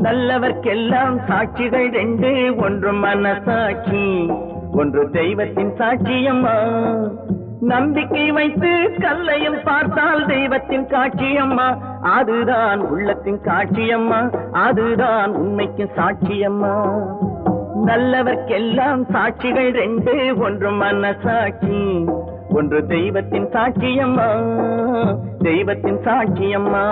நல்லவர்க்கெல்லாம் சாட்சிகள் ரெண்டு, ஒன்று மனசாட்சி, ஒன்று தெய்வத்தின் சாட்சியம்மா. நம்பிக்கை வைத்து கல்லையும் பார்த்தால் தெய்வத்தின் காட்சியம்மா. அதுதான் உள்ளத்தின் காட்சியம்மா, அதுதான் உண்மைக்கு சாட்சியம்மா. நல்லவர்க்கெல்லாம் சாட்சிகள் ரெண்டு, ஒன்று மனசாட்சி, ஒன்று தெய்வத்தின் சாட்சியம்மா, தெய்வத்தின் சாட்சியம்மா.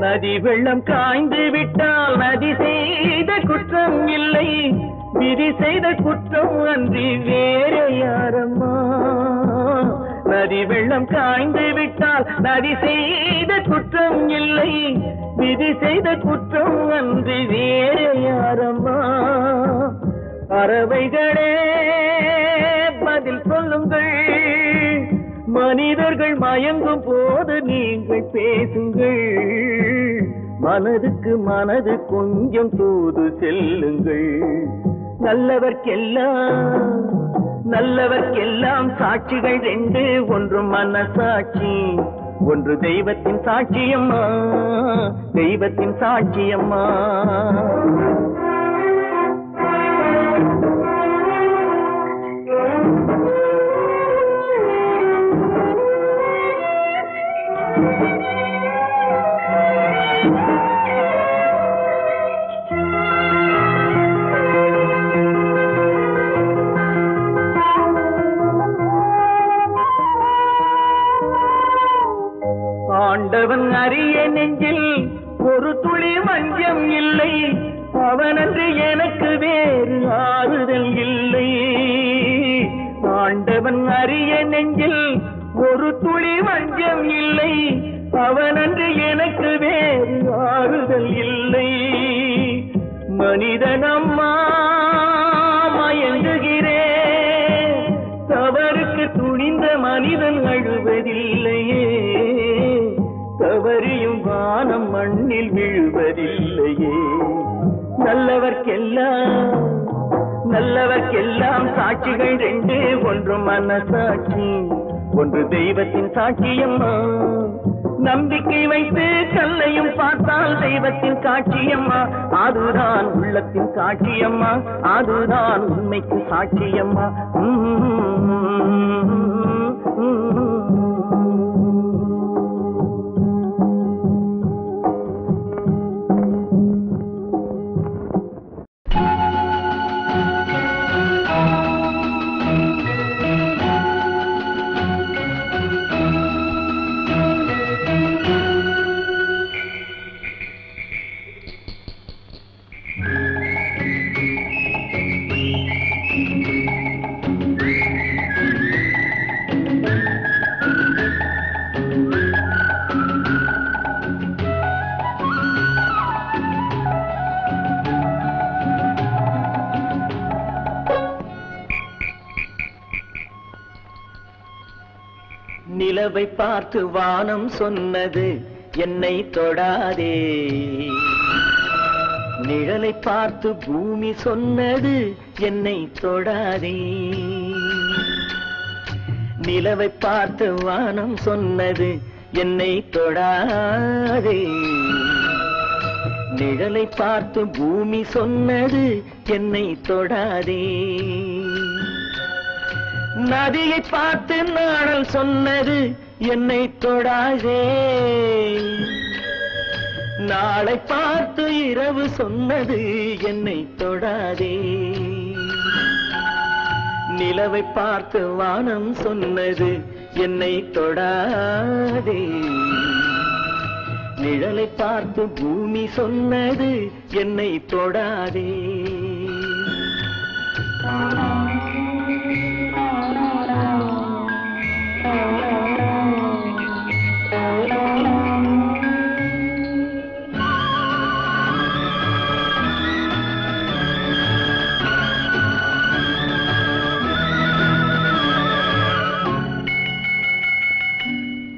நதி வெள்ளம் காய்ந்து விட்டால் நதி செய்த குற்றம் இல்லை, விதி செய்த குற்றம் அன்றி வேற யாரம்மா. நதி வெள்ளம் காய்ந்து விட்டால் நதி செய்த குற்றம் இல்லை, விதி செய்த குற்றம் அன்றி வேற யாரம்மா. பறவைகளே பதில் சொல்லுங்கள், மனிதர்கள் மயங்கும் போது நீங்கள் பேசுங்கள். மனதுக்கு மனது கொஞ்சம் தூது செல்லுங்கள். நல்லவர்க்கெல்லாம் சாட்சிகள் ரெண்டு, ஒன்று மனசாட்சி, ஒன்று தெய்வத்தின் சாட்சியம்மா, தெய்வத்தின் சாட்சியம்மா. ஆண்டவன் அறிய நெஞ்சில் ஒரு துளி வஞ்சம் இல்லை, அவனன்று எனக்கு வேறு ஆறுதல் இல்லை. ஆண்டவன் அறிய நெஞ்சில் ஒரு துளி வஞ்சம் இல்லை, அவனன்று எனக்கு வேறு ஆறுதல் இல்லை. மனிதனம்மா மயங்குகிறேன், தவறுக்கு துணிந்த மனிதன் அழுவதில்லையே, தவறியும் வானம் மண்ணில் விழுவதில்லையே. நல்லவர்க்கெல்லாம் சாட்சிகள் ரெண்டு, ஒன்று மனசாட்சி, ஒன்று தெய்வத்தின் சாட்சியம்மா. நம்பிக்கை வைத்து கல்லையும் பார்த்தால் தெய்வத்தின் காட்சியம்மா. அதுதான் உள்ளத்தின் காட்சியம்மா, அதுதான் உண்மைக்கு சாட்சியம்மா. நிலவை பார்த்து வானம் சொன்னது என்னை தொடாதே, நிழலை பார்த்து பூமி சொன்னது என்னை தொடாதே. நிலவை பார்த்து வானம் சொன்னது என்னை தொடாதே, நிழலை பார்த்து பூமி சொன்னது என்னை தொடாதே, நதியை பார்த்து நாடல் சொன்னது என்னை தொடாதே, நாளை பார்த்து இரவு சொன்னது என்னை தொடாதே, நிலவை பார்த்து வானம் சொன்னது என்னை தொடாதே, நிழலை பார்த்து பூமி சொன்னது என்னை தொடாதே.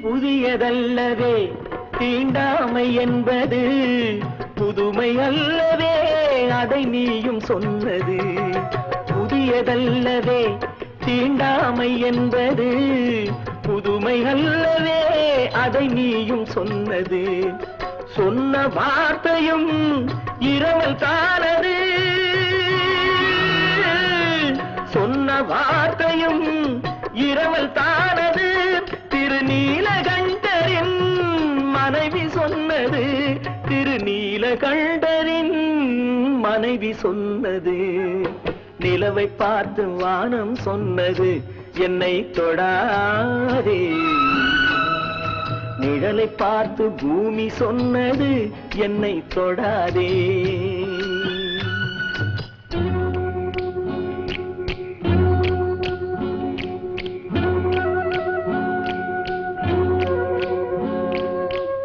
புதியதல்லவே தீண்டாமை என்பது, புதுமை அல்லவே அதை நீயும் சொன்னது, புதியதல்லவே தீண்டாமை என்பது, புதுமை அல்லவே அதை நீயும் சொன்னது, சொன்ன வார்த்தையும் இரவல் தானது, சொன்ன வார்த்தையும் இரவல் தானது, திருநீலகண்டரின் மனைவி சொன்னது, திருநீலகண்டரின் மனைவி சொன்னது, நிலவை பார்த்து வானம் சொன்னது என்னை தொடாதே, நிழலை பார்த்து பூமி சொன்னது என்னை தொடாதே.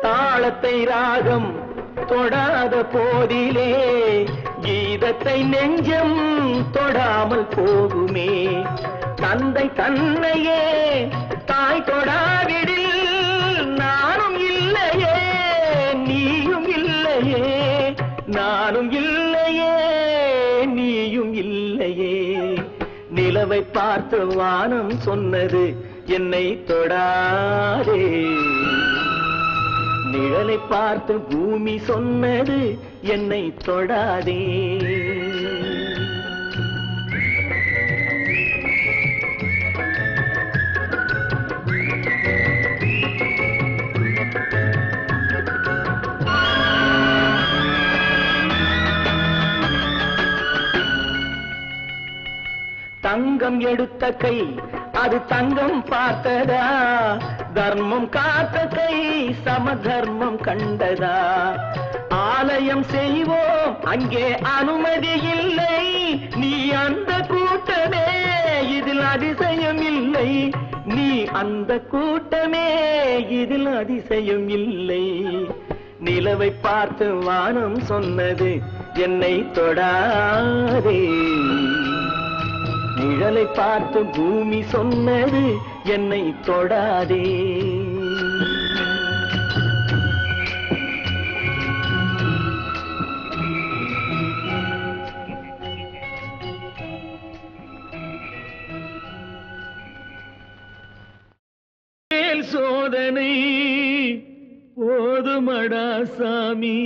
தாளத்தை ராகம் தொடாத போதிலே கீதத்தை நெஞ்சம் தொடாமல் போகுமே, தந்தை தன்னையே தாய் தொடாவிடில் நானும் இல்லையே நீயும் இல்லையே, நானும் இல்லையே நீயும் இல்லையே, நிலவை பார்த்து வானம் சொன்னது என்னை தொடாதே, நிழலை பார்த்து பூமி சொன்னது என்னை தொடாதே. தங்கம் எடுத்த கை அது தங்கம் பார்த்ததா, தர்மம் காத்த கை சமதர்மம் கண்டதா, ஆலயம் செய்வோம் அங்கே அனுமதி இல்லை, நீ அந்த கூட்டமே இதில் அதிசயம் இல்லை, நீ அந்த கூட்டமே இதில் அதிசயம் இல்லை, நிலவை பார்த்து வானம் சொன்னது என்னை தொடாதே, நிழலை பார்த்து பூமி சொன்னது என்னை தொடாதே. சோதனை போதுமடா சாமி,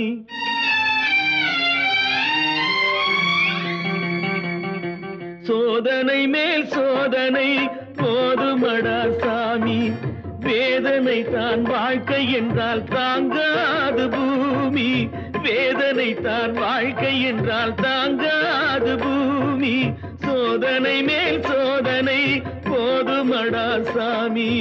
சோதனை மேல் சோதனை போதுமடா சாமி, வேதனை தான் வாழ்க்கை என்றால் தாங்காது பூமி, வேதனை தான் வாழ்க்கை என்றால் தாங்காது பூமி, சோதனை மேல் சோதனை போதுமடா சாமி.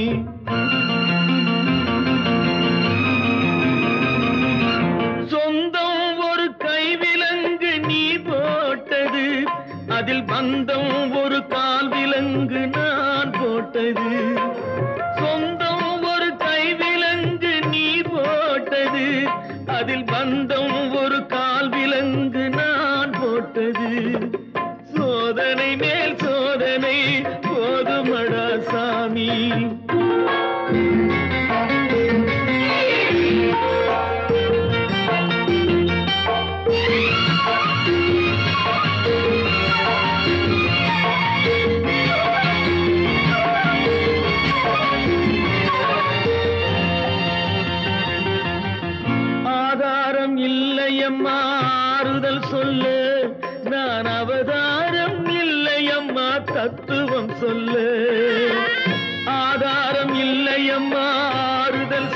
சொந்தம் ஒரு கைவிலங்கு நீ போட்டது, அதில் பந்தம் ஒரு கால் விலங்கு நான் போட்டது, சொந்தம் ஒரு கைவிலங்கு நீ போட்டது, அதில் பந்தம் ஒரு கால் விலங்கு நான் போட்டது, சோதனை மேல் சோதனை போதுமடா சாமி.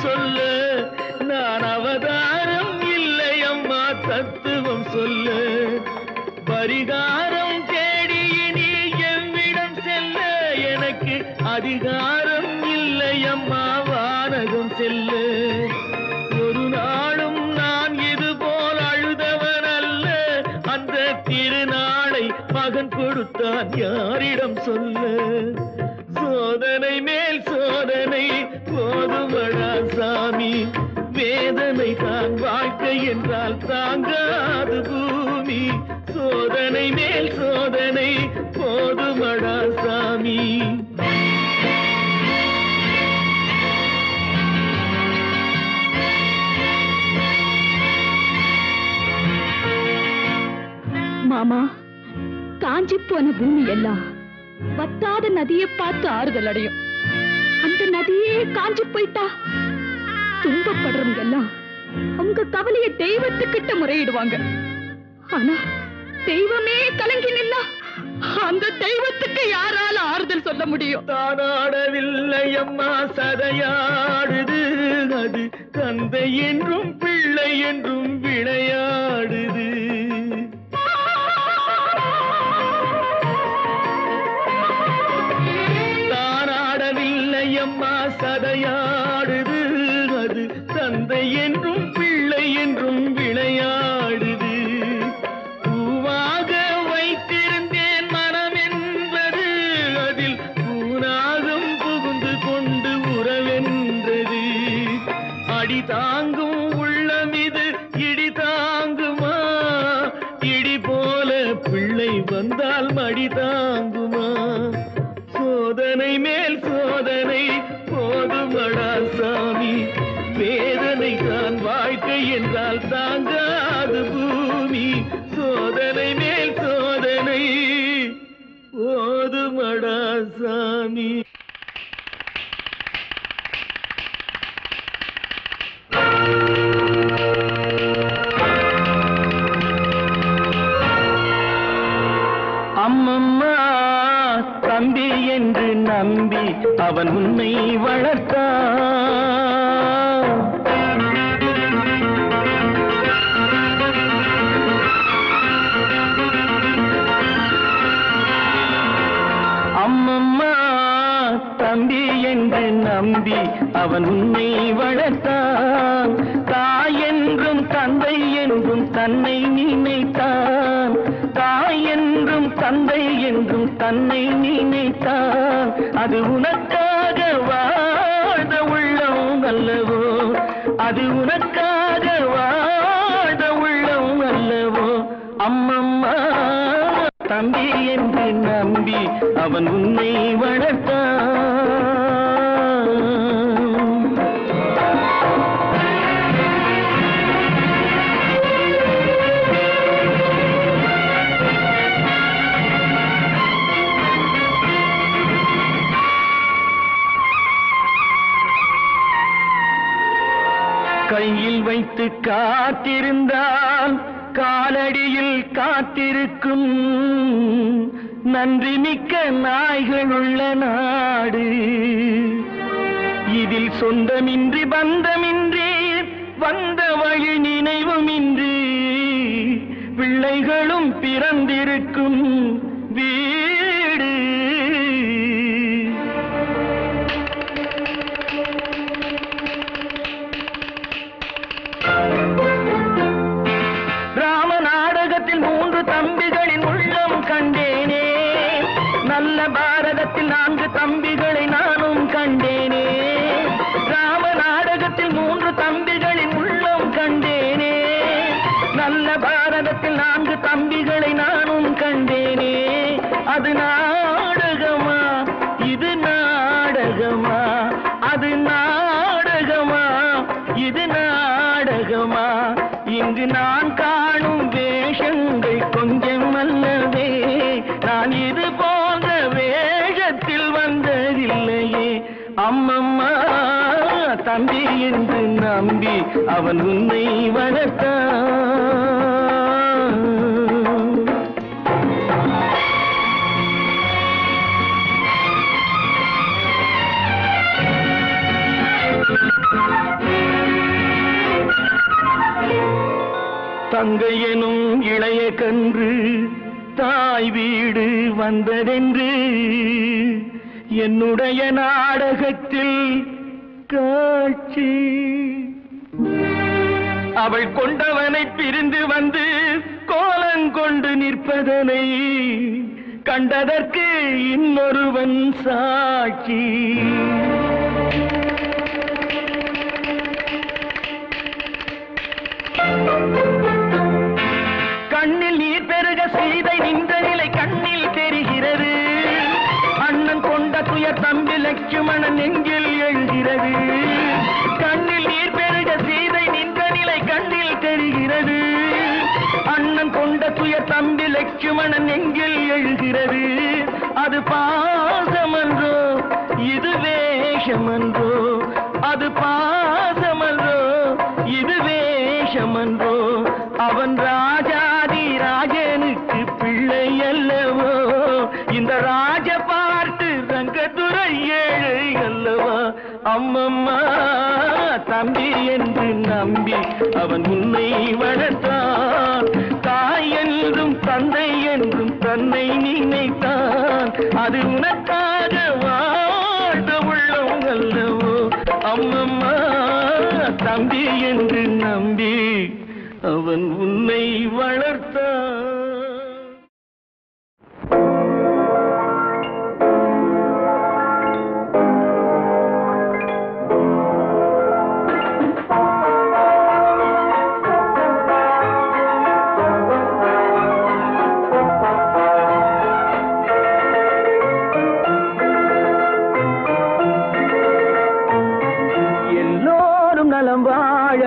சொல்ல நான் அவதாரம் இல்லை அம்மா தத்துவம் சொல்ல பரிகாரம் தேடி நீ எவ்விடம் செல்ல எனக்கு அதிகாரம் இல்லை அம்மா வானகம் செல்ல ஒரு நாளும் நான் இது போல் அழுதவன் அல்ல அந்த திருநாளை மகன் கொடுத்தான் யாரிடம் சொல்ல சோதனை மேல் சோதனை போதுமடா சாமி வேதனை தான் வாழ்க்கை என்றால் தாங்காது பூமி சோதனை மேல் சோதனை போதுமடா சாமி மாமா காஞ்சி போன பூமி எல்லாம் வத்தாத நதியை பார்த்து ஆறுதல் அடையும் அந்த நதியே காஞ்சி போயிட்டா துன்பப்படுறவங்க எல்லாம் அவங்க கவலைய தெய்வத்துக்கிட்ட முறையிடுவாங்க ஆனா தெய்வமே கலங்கி நின்னா அந்த தெய்வத்துக்கு யாரால ஆறுதல் சொல்ல முடியும் தானாடவில்லை அம்மா சதையாடுது அது தந்தை என்றும் பிள்ளை என்றும் விளையாடுது தானாடவில்லை அம்மா சதையாடுது அது தந்தை என்றும் பிள்ளை என்றும் விளையாடுது பூவாக வைத்திருந்தேன் மனம் என்பது அதில் பூனாகம் புகுந்து கொண்டு உறவென்றது அடி தாங்கும் உள்ளம் இது இடி தாங்குமா இடி போல பிள்ளை வந்தால் மடி தாங்குமா சோதனை மேல் சோதனை போதுமடா சாமி வேதனை தான் வாழ்க்கை என்றால் தாங்காது பூமி சோதனை மேல் சோதனை போதுமடா சாமி அம்மம்மா தம்பி என்று நம்பி அவன் உன்னை வளர்த்தான் அம்மம்மா தம்பி என்று நம்பி அவன் உன்னை வளர்த்தான் தாய் என்றும் தந்தை என்றும் தன்னை நினைத்தான் தாய் என்றும் தந்தை என்றும் தன்னை நினைத்தான் அது உனக்காக வாழ்ந்த உள்ளம் அல்லவோ அது உனக்காக வாழ்ந்த உள்ளம் அல்லவோ அம்மம்மா தம்பி என்று நம்பி அவன் உன்னை வளர்த்தான் கையில் வைத்து காத்திருந்தால் காலடியில் காத்திருக்கும் நன்றி மிக்க நாய்கள் உள்ள நாடு இதில் சொந்தமின்றி பந்தமின்றி வந்த வழி நினைவுமின்றி பிள்ளைகளும் பிறந்திருக்கும் வீடு தம்பிகளின் உள்ளம் கண்டேனே நல்ல பாரதத்தில் 4 தம்பிகளை நானும் கண்டேனே ராம நாடகத்தில் 3 தம்பிகளின் உள்ளம் கண்டேனே நல்ல பாரதத்தில் 4 தம்பிகளை நானும் கண்டேனே அது நாடகமா இது நாடகமா அது நாடகமா இது நாடகமா இங்கு நான் காணும் வேஷங்கள் கொஞ்சம் அல்லவே நான் இது போன்ற வேஷத்தில் வந்ததில்லையே அம்மம்மா தம்பி என்று நம்பி அவன் உன்னை வளர்த்தான் தங்கை எனும் இளைய கன்று தாய் வீடு வந்ததென்று என்னுடைய நாடகத்தில் காட்சி. அவள் கொண்டவனை பிரிந்து வந்து கோலங்கொண்டு நிற்பதனை கண்டதற்கு இன்னொருவன் சாட்சி. கண்ணில் நீர் பெருக சீதை நின்ற நிலை கண்ணில் தெரிகிறது. அண்ணன் கொண்ட துயர் தம்பி லட்சுமணன் நெஞ்சில் எழுகிறது. கண்ணில் நீர் பெருக சீதை நின்ற நிலை கண்ணில் தெரிகிறது. அண்ணன் கொண்ட துயர் தம்பி லட்சுமணன் நெஞ்சில் எழுகிறது. அது பாசமன்றோ இது வேஷமன்றோ, அது பாசமன்றோ இது வேஷமன்றோ. அவன் ராஜாதி ராஜனுக்கு பிள்ளை அல்லவோ, இந்த ராஜ பாட்டு ரங்கத்துறை ஏழை அல்லவா. அம்மம்மா தம்பி என்று நம்பி அவன் உன்னை வளர்த்தான். தாய் என்றும் தந்தை என்றும் தன்னை நினைத்தான். அது உனக்காக வாழ்ந்த உள்ளம் அல்லவோ. அம்மம்மா தம்பி என்று நம்பி அவன் உன்னை வளர்த்தான்.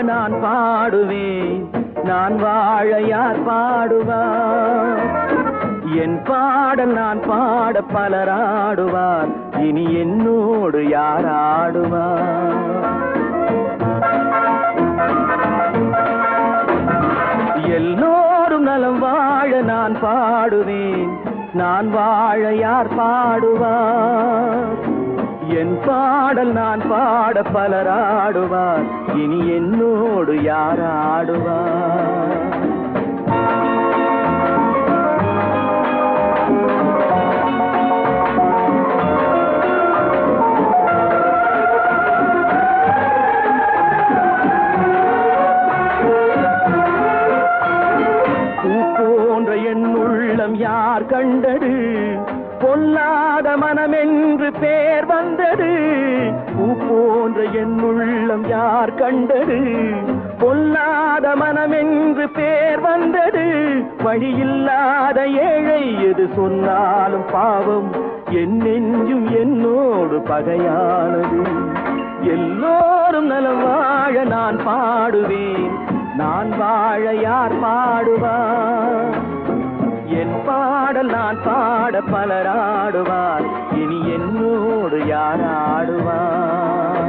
நான் பாடுவேன், நான் வாழ யார் பாடுவார்? என் பாடல் நான் பாட பலர் ஆடுவார். இனி என்னோடு யார் ஆடுவார்? எல்லோரும் நலம் வாழ நான் பாடுவேன், நான் வாழ யார் பாடுவார்? என் பாடல் நான் பாட பலர் ஆடுவார். இனி என்னோடு யார் ஆடுவார்? பூ போன்ற என் உள்ளம் யார் கண்டது? பொல்லாத மனமென்று பேர் வந்தது. பூ போன்ற என் உள்ளம் யார் கண்டது? பொல்லாத மனமென்று பேர் வந்தது. வழியில்லாத ஏழை எது சொன்னாலும் பாவம், என் நெஞ்சும் என்னோடு பகையானது. எல்லோரும் நலம் வாழ நான் பாடுவேன், நான் வாழ யார் பாடுவார்? என் பாடல் நான் பாட பலர் ஆடுவார். இனி என்னோடு யார் ஆடுவார்?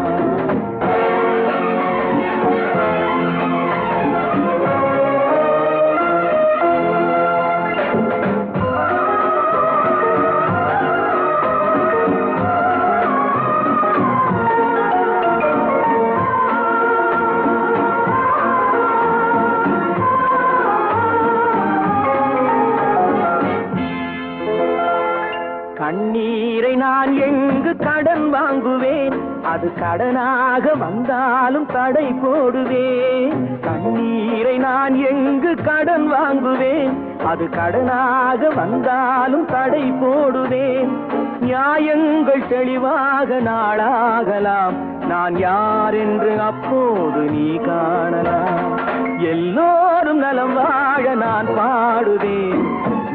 கண்ணீரை நான் எங்கு கடன் வாங்குவேன்? அது கடனாக வந்தாலும் தடை போடுவேன். கண்ணீரை நான் எங்கு கடன் வாங்குவேன்? அது கடனாக வந்தாலும் தடை போடுவேன். நியாயங்கள் தெளிவாக நாளாகலாம், நான் யார் என்று அப்போது நீ காணலாம். எல்லோரும் நலம் வாழ நான் பாடுவேன்,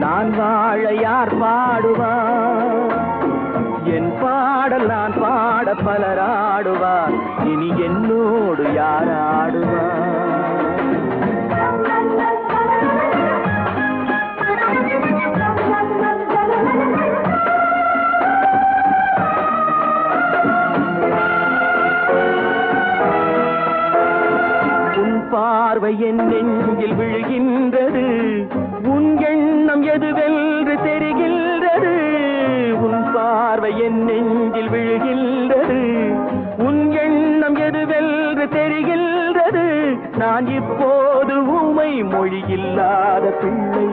நான் வாழ யார் பாடுவார்? என் பாடல் நான் பாட பலர் ஆடுவார். இனி என்னோடு யார் ஆடுவார்? உன் பார்வை என் நெஞ்சில் விழுகின்றது, உன் எண்ணம் எதுவென்று தெரிகின்றது. உன் பார்வை என் நெஞ்சில் விழுகின்றது, உன் எண்ணம் எதுவென்று என்று தெரிகின்றது. நான் இப்போது ஊமை மொழி இல்லாத பிள்ளை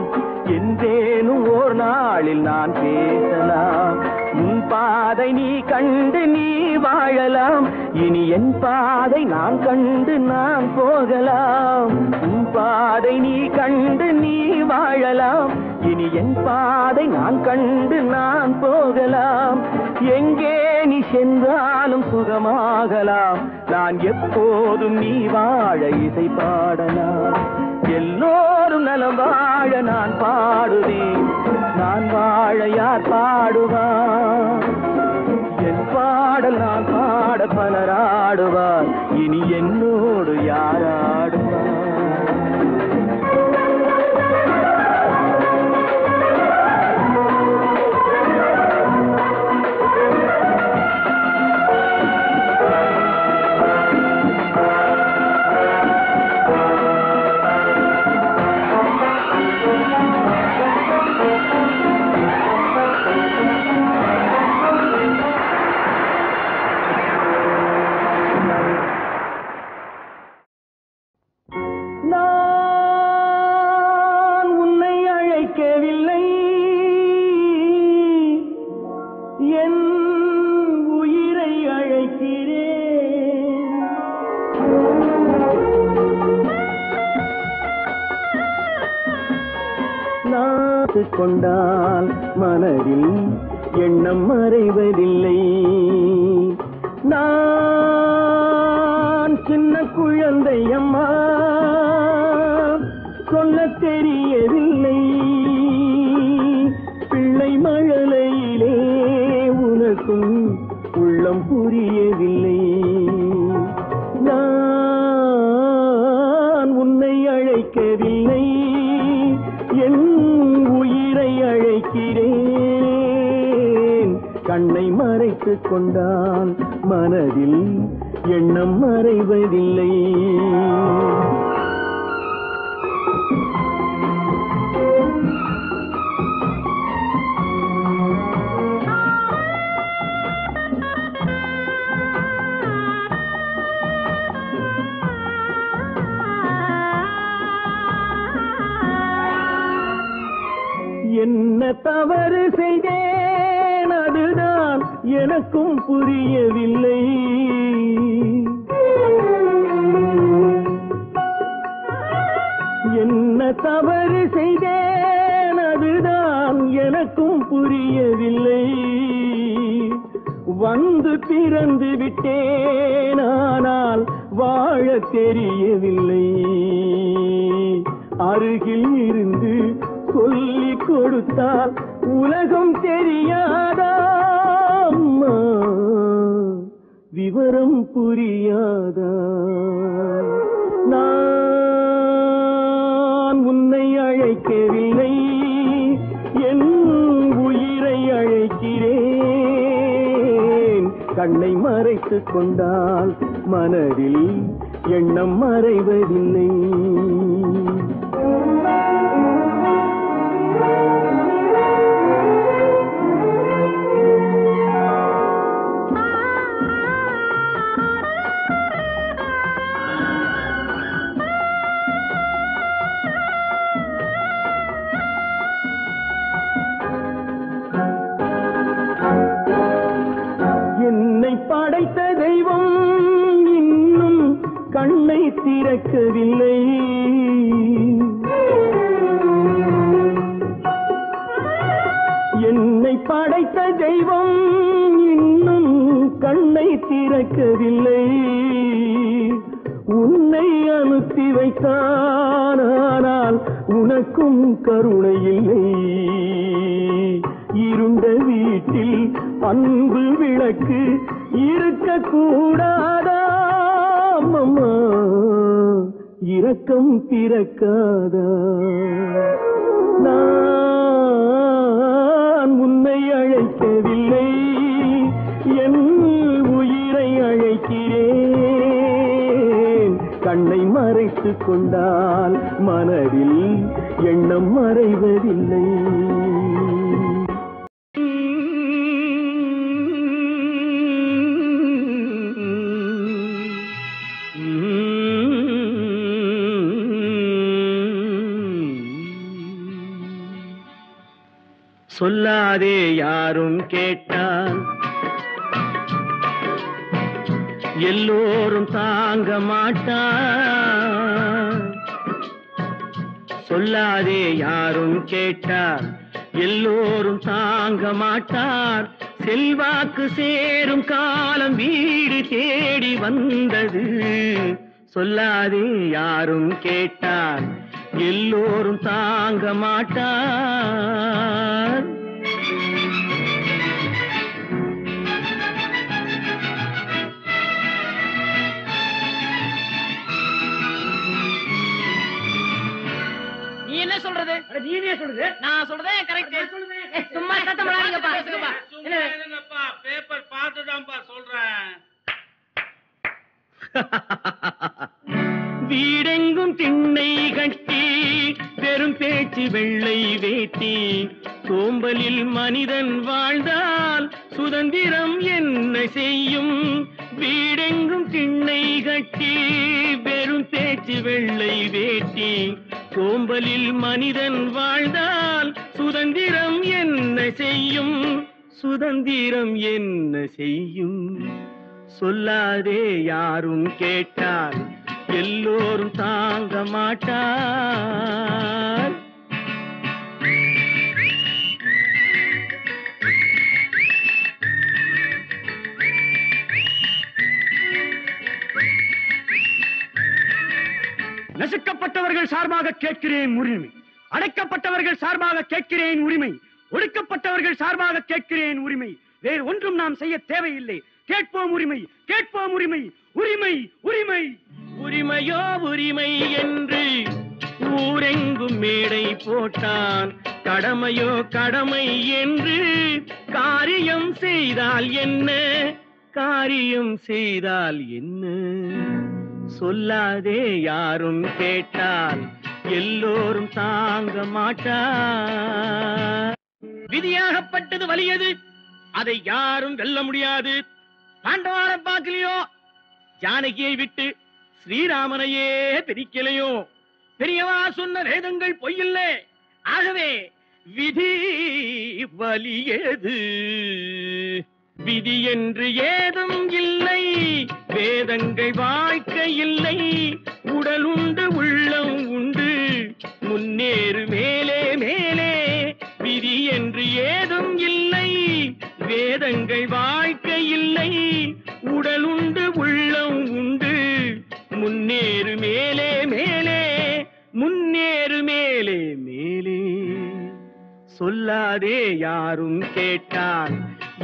என்றேனும் ஓர் நாளில் நான் பேசலாம். உன் பாதை நீ கண்டு நீ வாழலாம், இனி என் பாதை நான் கண்டு நான் போகலாம். உன் பாதை நீ கண்டு நீ வாழலாம், இனி என் பாதை நான் கண்டு நான் போகலாம். எங்கே நீ சென்றாலும் சுகமாகலாம், நான் எப்போதும் நீ வாழ இசை பாடலாம். எல்லோரும் நலம் வாழ நான் பாடுவேன், நான் வாழ யார் பாடுவார்? என் பாடல் நான் பாட பலராடுவார், இனி என்னோடு யாராடுவார்? கொண்டால் மனதில் எண்ணம் மறைவதில்லை. நான் சின்ன குழந்தை அம்மா, சொல்ல தெரியவில்லை. பிள்ளை மழலையிலே உனக்கும் உள்ளம் புரியவில்லை. நான் உன்னை அழைக்கவில்லை, என் உயிரை அழைக்கிறேன். கண்ணை மறைத்துக் கொண்டால் மனதில் எண்ணம் மறைவதில்லை. என்ன தவறு செய்தேன், அதுதான் எனக்கும் புரியவில்லை. என்ன தவறு செய்தேன், அதுதான் எனக்கும் புரியவில்லை. வந்து பிறந்து விட்டேன், ஆனால் வாழ தெரியவில்லை. அருகில் இருந்து சொல்லிக் கொடுத்தால் உலகம் தெரியாதா அம்மா, விவரம் புரியாதா? நான் உன்னை அழைக்கவில்லை, என் உயிரை அழைக்கிறேன். கண்ணை மறைத்துக் கொண்டால் மனதில் எண்ணம் மறைவதில்லை. படைத்த தெய்வம் இன்னும் கண்ணை திறக்கவில்லை. என்னை படைத்த தெய்வம் இன்னும் கண்ணை திறக்கவில்லை. உன்னை அனுப்பி வைத்தான், ஆனால் உனக்கும் கருணை இல்லை. இருண்ட வீட்டில் அன்பு விளக்கு இருக்கக்கூடாதா அம்மா, இரக்கம் பிறக்காதா? நான் உன்னை அழைக்கவில்லை, என் உயிரை அழைக்கிறேன். கண்ணை மறைத்துக் கொண்டால் மனதில் எண்ணம் மறைவதில்லை. சொல்லாதே யாரும் கேட்டால் எல்லோரும் தாங்க மாட்டார். சொல்லாதே யாரும் கேட்டார் எல்லோரும் தாங்க மாட்டார். செல்வாக்கு சேரும் காலம் வீடு தேடி வந்தது. சொல்லாதே யாரும் கேட்டார் எல்லோரும் தாங்க மாட்டார். என்ன சொல்றது? நீனே சொல்றது. நான் சொல்றதே கரெக்ட். சும்மா சத்தம் போடாதீங்கப்பா. என்னப்பா பேப்பர் பார்த்துதான்ப்பா சொல்றேன். வீடெங்கும் திண்ணை கட்டி பெரும் பேச்சு வெள்ளை வேட்டி. சோம்பலில் மனிதன் வாழ்ந்தால் சுதந்திரம் என்ன செய்யும்? வீடெங்கும் திண்ணை கட்டி பெரும் பேச்சு வெள்ளை வேட்டி. சோம்பலில் மனிதன் வாழ்ந்தால் சுதந்திரம் என்ன செய்யும்? சுதந்திரம் என்ன செய்யும்? சொல்லாதே யாரும் கேட்டால் எல்லோரும் தாங்க மாட்டார். நசுக்கப்பட்டவர்கள் சார்பாக கேட்கிறேன் உரிமை. அடைக்கப்பட்டவர்கள் சார்பாக கேட்கிறேன் உரிமை. ஒடுக்கப்பட்டவர்கள் சார்பாக கேட்கிறேன் உரிமை. வேறு ஒன்றும் நாம் செய்ய தேவையில்லை. கேட்போம் உரிமை, கேட்போம் உரிமை. உரிமை, உரிமை. உரிமையோ உரிமை என்று ஊரெங்கும் மேடை போட்டான். கடமையோ கடமை என்று காரியம் செய்தால் என்ன? காரியம் செய்தால் என்ன? சொல்லாதே யாரும் கேட்டால் எல்லோரும் தாங்க மாட்டார். விதியாகப்பட்டது வலியது, அதை யாரும் வெல்ல முடியாது. பாண்டவான பார்க்கலையோ, ஜானகியை விட்டு ஸ்ரீராமனையே பிரிக்கலையோ. பெரியவா சொன்ன வேதங்கள் பொய்யில்லை. ஆகவே விதி வலியது. விதி என்று ஏதும் இல்லை, வேதங்கள் வாழ்க்கை இல்லை. உடல் உண்டு உள்ளம் உண்டு, முன்னேறு மேலே மேலே. விதி என்று ஏதும் இல்லை, வேதங்கள் வாழ்க்கை இல்லை. உடல் உண்டு உள்ளம் உண்டு, முன்னேறு மேலே மேலே. முன்னேறு மேலே மேலே. சொல்லாதே யாரும் கேட்டால்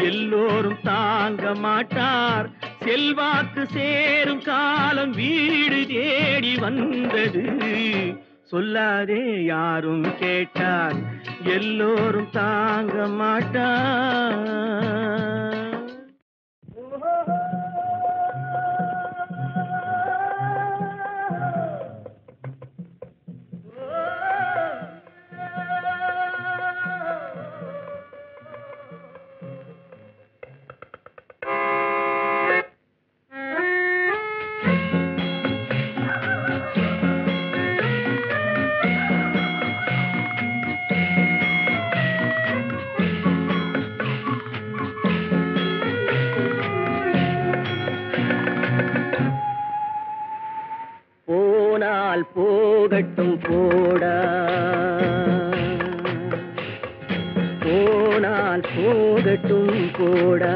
எல்லோரும் தாங்க மாட்டார். செல்வாக்கு சேரும் காலம் வீடு தேடி வந்தது. சொல்லாதே யாரும் கேட்டால் எல்லோரும் தாங்க மாட்டார். போகட்டும் போடா, போனால் போகட்டும் போடா.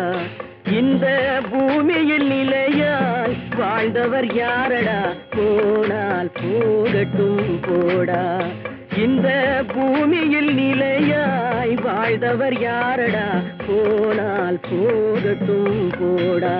இந்த பூமியில் நிலையாய் வாழ்ந்தவர் யாரடா? போனால் போகட்டும் போடா. இந்த பூமியில் நிலையாய் வாழ்ந்தவர் யாரடா? போனால் போகட்டும் போடா.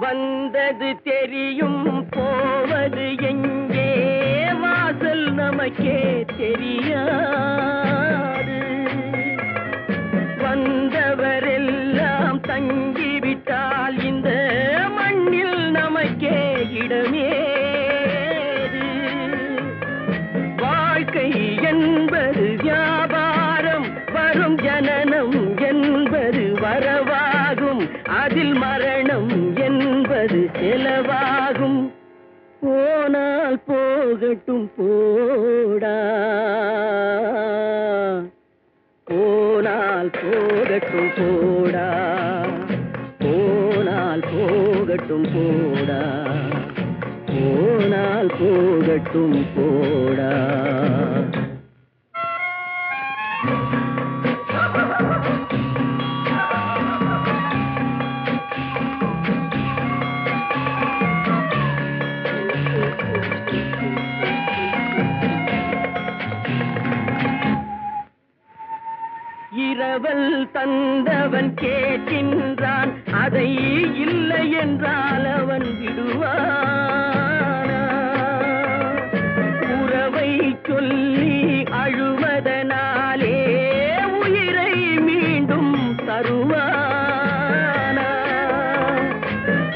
வந்தது தெரியும், போவது எங்கே? வாசல் நமக்கே தெரியாது. வந்தவரெல்லாம் தங்கிவிட்டால் இந்த மண்ணில் நமக்கே இடமேது. என்பது வியாபாரம், வரும் ஜனனம் என்பது வரவாகும், அதில் மரணம் என்பது செலவாகும். போனால் போகட்டும் போடா, போனால் போகட்டும் போடா, போனால் போகட்டும் போடா, போனால் போகட்டும் போடா. இரவல் தந்தவன் கேட்கின்றான், அதை இல்லை என்றால் அவன் விடுவானா? உறவை சொல்லி அழுவதனாலே உயிரை மீண்டும் தருவானா?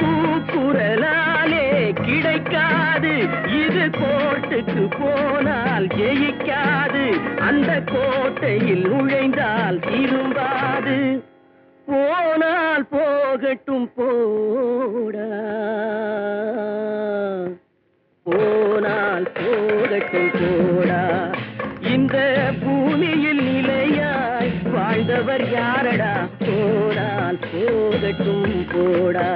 கூக்குரலாலே கிடைக்காது, இது கோர்ட்டுக்கு போனால் ஜெயிக்காது, அந்த கோட்டையில் நுழைந்தால் திரும்பாது. போனால் போகட்டும் போடா, போனால் போகட்டும் போடா. இந்த பூமியில் நிலையாய் வாழ்ந்தவர் யாரடா? போனால் போகட்டும் போடா.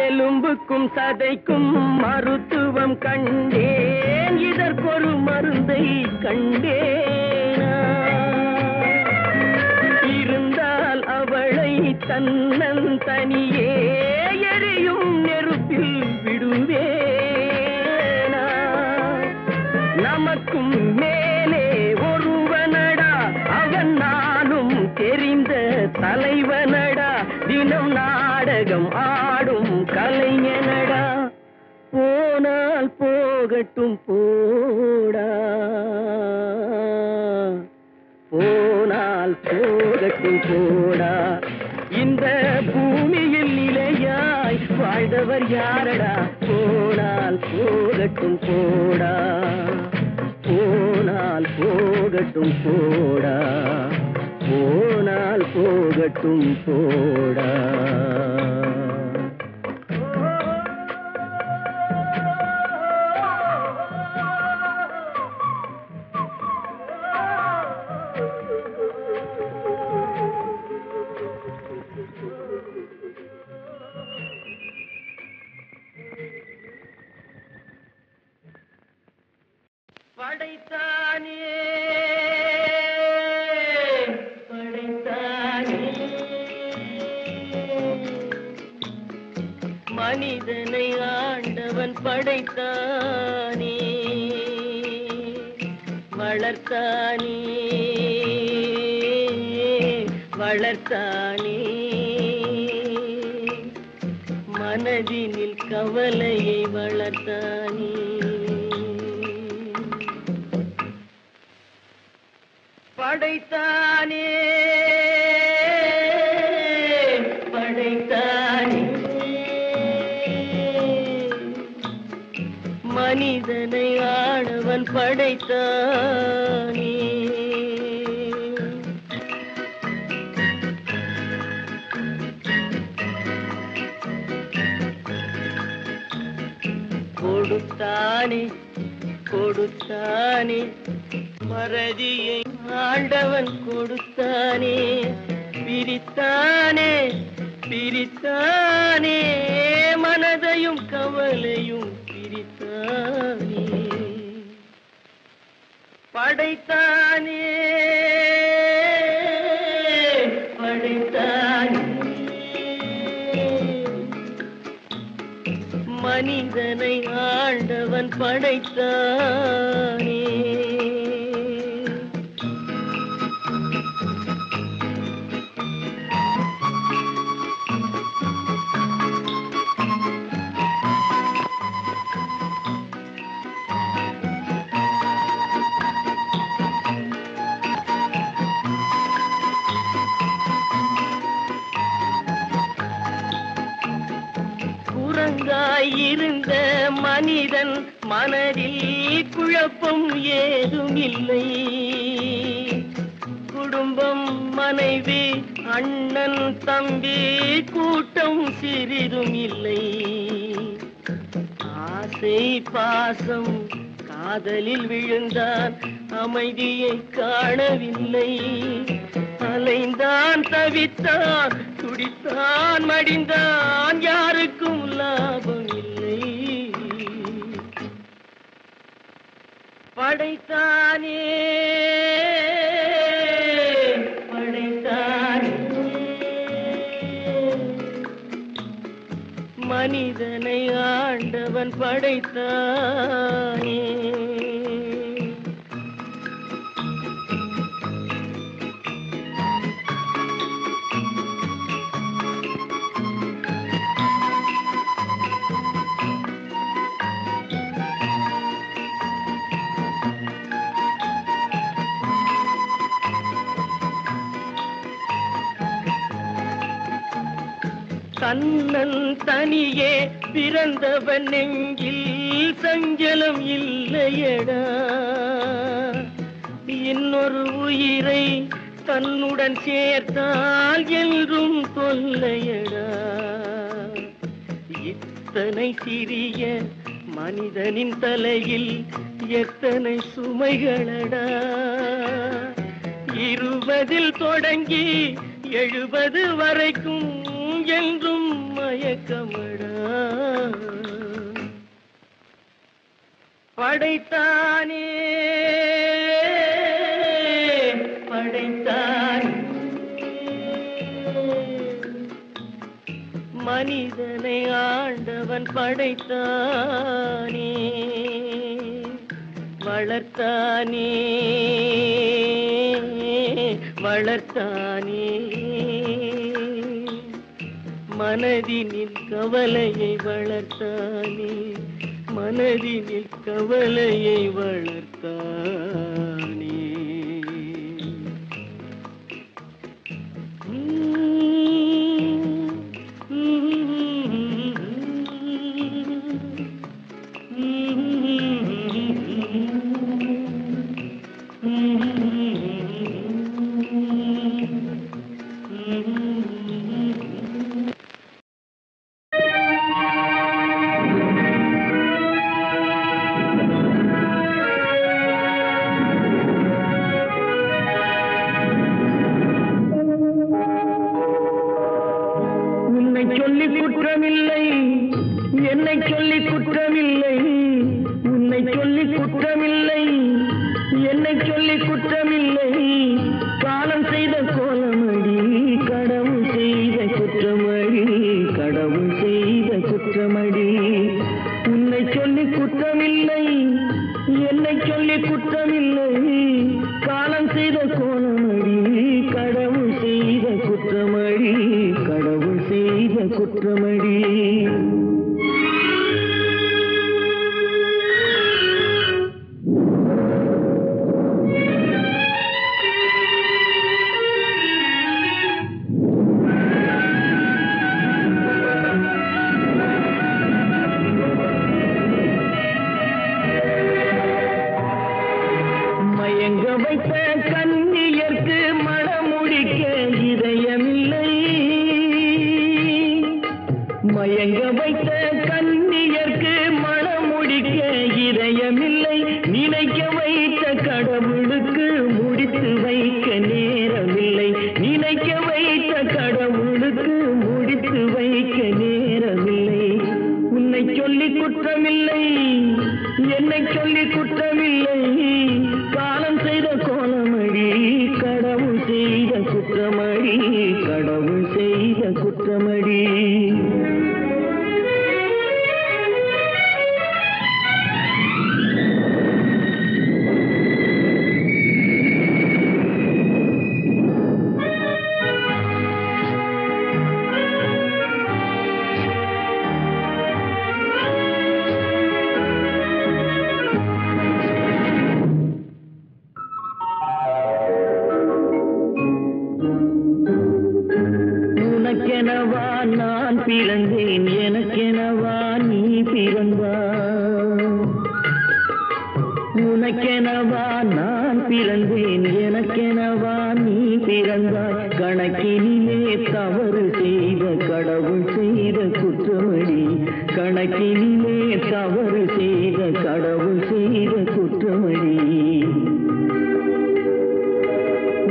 எலும்புக்கும் சதைக்கும் மருத்துவம் கண்டேன், இதற்கொரு மருந்தை கண்டேனா? இருந்தால் அவளை தன்னந்தனியே எரியும் நெருப்பில் விடுவேனா? நமக்கும் மேலே ஒருவனடா, அவன் நானும் தெரிந்த தலைவனடா, தினம் நாடகம் ஆடும் கலைஞனடா. போனால் போகட்டும் போடா, போனால் போகட்டும் போடா. இந்த பூமியில் நிலையாய் வாழ்ந்தவர் யாரடா? போனால் போகட்டும் போடா, போனால் போகட்டும் போடா, போனால் போகட்டும் போடா. படைத்தானே படைத்தானே மனிதனை ஆண்டவன் படைத்தானே, வளர்த்தானே வளர்த்தானே, மனதினில் கவலையை வளர்த்தானே. படைத்தானே படைத்தானே மனிதனை ஆண்டவன் படைத்தானே. கொடுத்தானே கொடுத்தானே மறதியை ஆண்டவன் கொடுத்தானே, பிரித்தானே பிரித்தானே மனதையும் கவலையும் பிரித்தானே. படைத்தானே படைத்தானே மனிதனை ஆண்டவன் படைத்தானே. ஒழுங்காயிருந்த மனிதன் மனதில் குழப்பம் ஏதும் இல்லை. குடும்பம், மனைவி, அண்ணன், தம்பி, கூட்டம் சிறிதும் இல்லை. ஆசை பாசம் காதலில் விழுந்தான், அமைதியை காணவில்லை. அலைந்தான், தவித்தான், துடித்தான், மடிந்தான், யாருக்கும் லாபம் இல்லை. படைத்தானே படைத்தானே மனிதனை ஆண்டவன் படைத்தானே. தன்னன் தனியே பிறந்தவன் நெஞ்சில் சஞ்சலம் இல்லையடா. இன்னொரு உயிரை தன்னுடன் சேர்த்தால் என்றும் தொல்லையடா. இத்தனை சிறிய மனிதனின் தலையில் எத்தனை சுமைகளடா. 20 தொடங்கி 70 வரைக்கும் என்றும் மயக்கமடா. படைத்தானே படைத்தானே மனிதனை ஆண்டவன் படைத்தானே. வளர்த்தானே வளர்த்தானே மனதினில் கவலையை வளர்த்தானே. மனதினில் கவலையை வளர்த்தானே. உனக்கெனவா நான் பிறந்தேன் எனக்கெனவா நீ பிறந்தாய் உனக்கெனவா நான் பிறந்தேன் எனக்கெனவா நீ பிறந்தாய் கணக்கினிலே தவறு செய்த கடவுள் செய்த குற்றமடி கணக்கினிலே தவறு செய்த கடவுள் செய்த குற்றமடி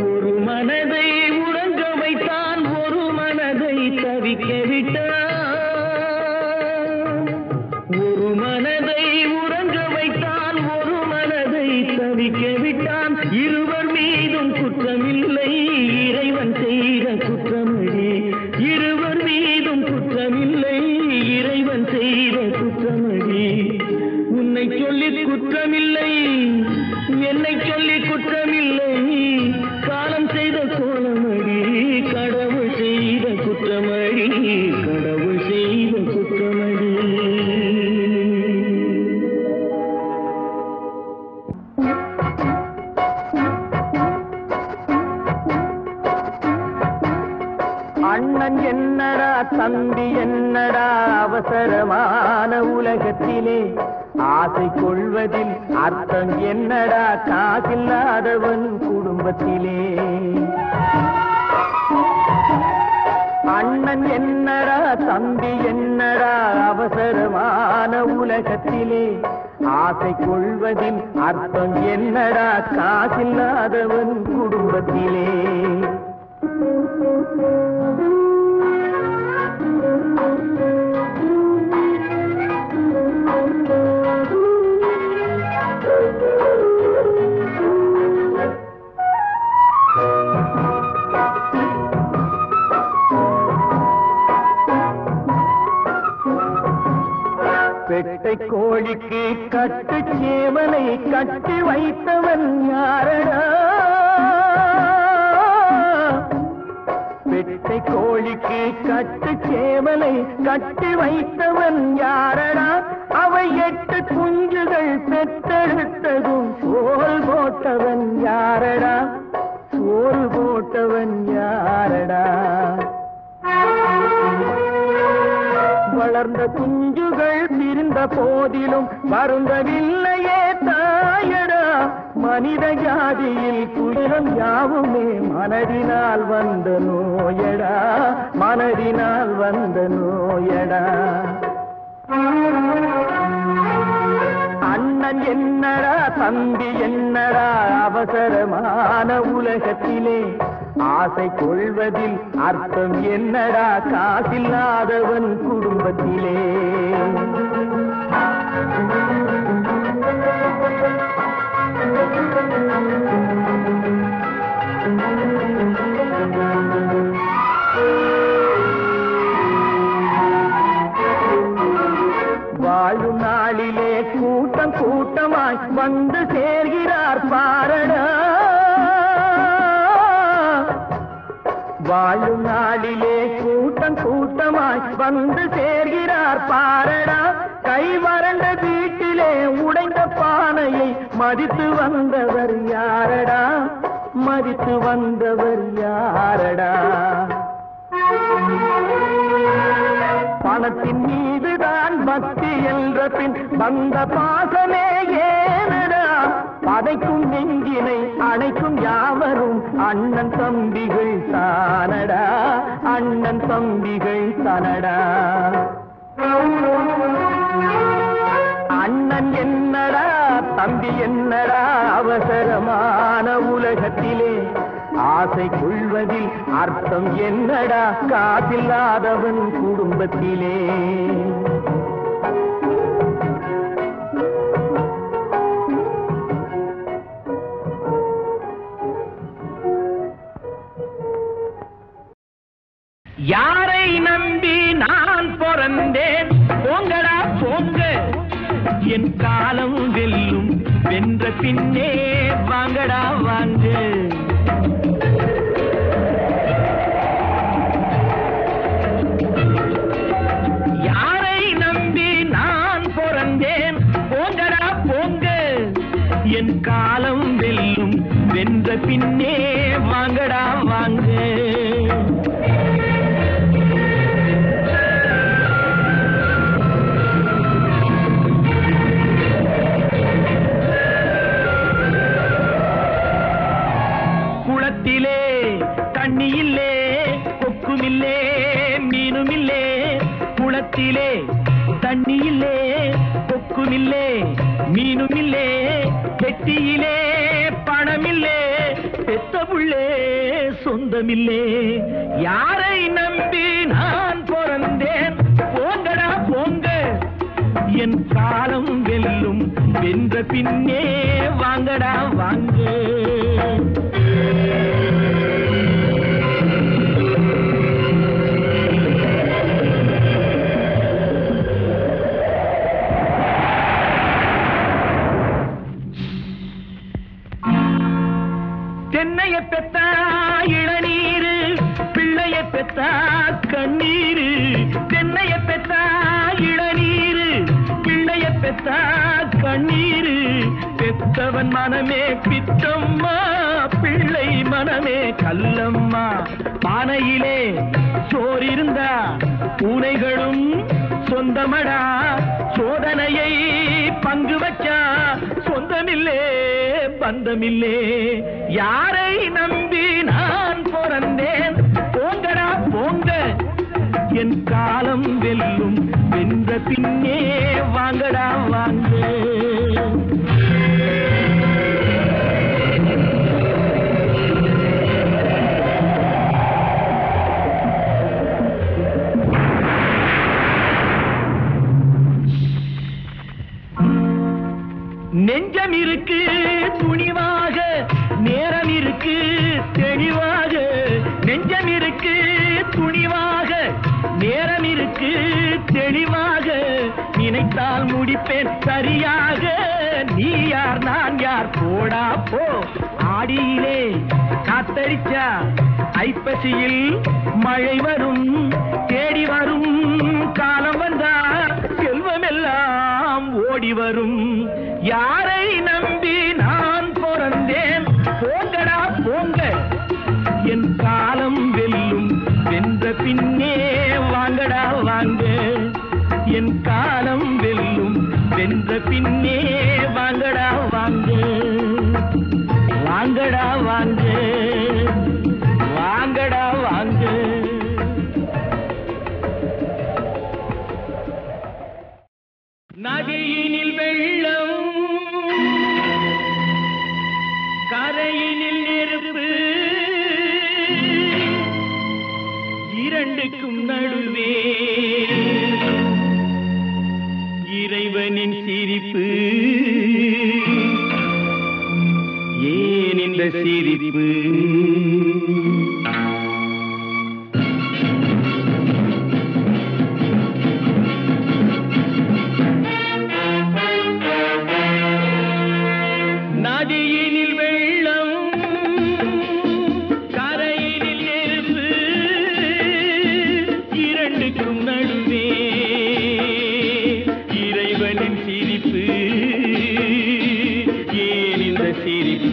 ஒரு மனதை உறங்க வைத்தான் ஒரு மனதை தவிக்க விட்டான் ஒரு மனதை உறங்க வைத்தான் ஒரு மனதை தவிக்க விட்டான் இருவர் மீதும் குற்றமில்லை இறைவன் செய்த குற்றமடி இருவர் மீதும் குற்றமில்லை இறைவன் செய்த குற்றமடி உன்னை சொல்லி குற்றமில்லை என்னை சொல்லி குற்றமில்லை காலம் செய்த கோலமடி கடவுள் செய்த குற்றமடி கடவுள் செய்த குற்றமடி அண்ணன் என்னடா தம்பி என்னடா அவசரமான உலகத்திலே ஆசை கொள்வதில் அர்த்தம் என்னடா காசில்லாதவன் குடும்பத்திலே அண்ணன் என்னடா தம்பி என்னடா அவசரமான உலகத்திலே ஆசை கொள்வதில் அர்த்தம் என்னடா காசில்லாதவன் குடும்பத்திலே பெட்டை கோழிக்கு கட்டு சேவலை கட்டி வைத்தவன் யாரடா பெட்டை கோழிக்கு கட்டு சேவலை கட்டி வைத்தவன் யாரடா அவை 8 குஞ்சுகள் பெற்றெடுத்ததும் சோல் போட்டவன் யாரடா சோல் போட்டவன் யாரடா வளர்ந்த குஞ்சுகள் பிரிந்த போதிலும் வருந்தவில்லையே தாயடா மனித ஜாதியில் துயரம் யாவுமே மனதினால் வந்த நோயடா மனதினால் வந்த நோயடா அண்ணன் என்னடா தம்பி என்னடா அவசரமான உலகத்திலே ஆசை கொள்வதில் அர்த்தம் என்னடா காசில்லாதவன் குடும்பத்திலே வாழும் நாளிலே கூட்டம் கூட்டமாய் வந்து சேர்கிறார் பாரடா வாழும் நாளிலே கூட்டம் கூட்டமாய் வந்து சேர்கிறார் பாரடா கை வறண்ட வீட்டிலே உடைந்த பானையை மதித்து வந்தவர் யாரடா மதித்து வந்தவர் யாரடா பணத்தின் மீதுதான் பக்தி என்ற பின் வந்த பாசமே ஏனடா பதைக்கும் நெஞ்சினை அணைக்கும் யாவரும் அண்ணன் தம்பிகள் தானடா அண்ணன் தம்பிகள் தானடா அண்ணன் என்னடா தம்பி என்னடா அவசரமான உலகத்திலே ஆசை கொள்வதில் அர்த்தம் என்னடா காசில்லாதவன் குடும்பத்திலே யாரை நம்பி நான் பிறந்தேன் போங்கடா போங்க என் காலம் வெல்லும் வென்ற பின்னே வாங்கடா வாங்க யாரை நம்பி நான் பிறந்தேன் போங்கடா போங்க என் காலம் வெல்லும் வென்ற பின்னே வாங்கடா வாங்க கிணத்திலே தண்ணி இல்லே, கொக்கும் இல்லே, மீனும் இல்லே, பெட்டியிலே பணமில்லே, பெத்த புள்ளே சொந்தமில்லே. யாரை நம்பி நான் பிறந்தேன்? போங்கடா போங்க, என் காலம் வெல்லும், வென்ற பின்னே வாங்கடா வாங்க. தென்னைய பெத்தா இளநீரு, பிள்ளைய பெத்தா கண்ணீரு. தென்னைய பெத்தா இளநீரு, பிள்ளைய பெத்தா கண்ணீரு. பெத்தவன் மனமே பித்தம்மா, பிள்ளை மனமே கல்லம்மா. பானையிலே சோறு இருந்தா பூனைகளும் சொந்தமடா, சோதனையை பங்கு வச்சா சொந்தமில்லே பந்தமில்லே. யாரை நம்பி நான் பிறந்தேன்? போங்கடா போங்க, என் காலம் வெல்லும், வென்ற பின்னே வாங்கடா வாங்க. நெஞ்சம் இருக்கு துணிவாக, நேரம் இருக்கு தெளிவாக. நெஞ்சம் இருக்கு துணிவாக, நேரம் இருக்கு தெளிவாக. நினைத்தால் முடிப்பேன் சரியாக. நீ யார் நான் யார், போடா போ. ஆடியிலே காத்தடிச்சா ஐப்பசியில் மழை வரும், தேடி வரும் காலம் வந்தா செல்வமெல்லாம் ஓடி வரும். யாரை நம்பி நான் பிறந்தேன்? போங்கடா போங்க, என் காலம் வெல்லும், வென்ற பின்னே வாங்கடா வாங்க. என் காலம் வெல்லும், வென்ற பின்னே வாங்கடா வாங்க. வாங்கடா வாங்க, வாங்கடா வாங்க. நதியினில் வெள்ளம், கரையினில் நெருப்பு, இரண்டுக்கும் நடுவே இறைவனின் சிரிப்பு. ஏன் இந்த சிரிப்பு? நதியினில் வெள்ளம், கரையினில் நெருப்பு, இரண்டுக்கும் நடுவே இறைவனின் சிரிப்பு. ஏன் இந்த சிரிப்பு?